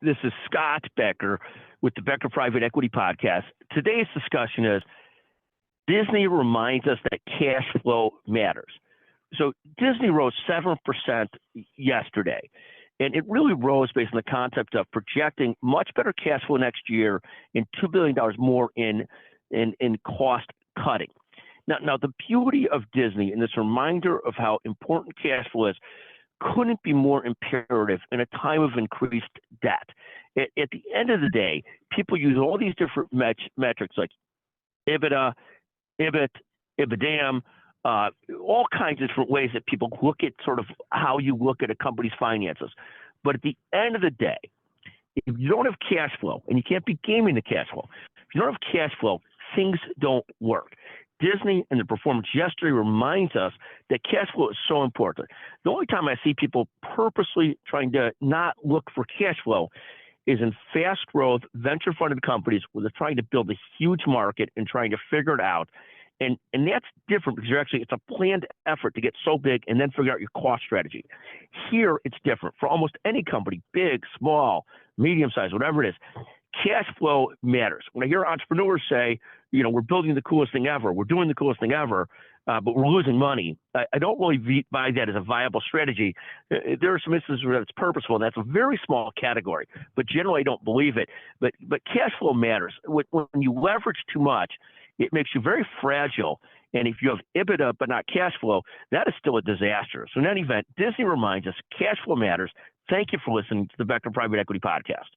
This is Scott Becker with the Becker Private Equity Podcast. Today's discussion is Disney reminds us that cash flow matters. So Disney rose 7% yesterday, and it really rose based on the concept of projecting much better cash flow next year and $2 billion more in cost cutting. Now, the beauty of Disney and this reminder of how important cash flow is couldn't be more imperative in a time of increased debt. At the end of the day, people use all these different metrics like EBITDA, EBIT, EBITDAM, all kinds of different ways that people look at sort of how you look at a company's finances. But at the end of the day, if you don't have cash flow, and you can't be gaming the cash flow, if you don't have cash flow, things don't work. Disney and the performance yesterday reminds us that cash flow is so important. The only time I see people purposely trying to not look for cash flow is in fast growth, venture funded companies where they're trying to build a huge market and trying to figure it out. And that's different because it's a planned effort to get so big and then figure out your cost strategy. Here, it's different. For almost any company, big, small, medium size, whatever it is, cash flow matters. When I hear entrepreneurs say, we're building the coolest thing ever, we're doing the coolest thing ever, but we're losing money, I don't really buy that as a viable strategy. There are some instances where it's purposeful, and that's a very small category, but generally I don't believe it. But cash flow matters. When you leverage too much, it makes you very fragile. And if you have EBITDA but not cash flow, that is still a disaster. So in any event, Disney reminds us cash flow matters. Thank you for listening to the Becker Private Equity Podcast.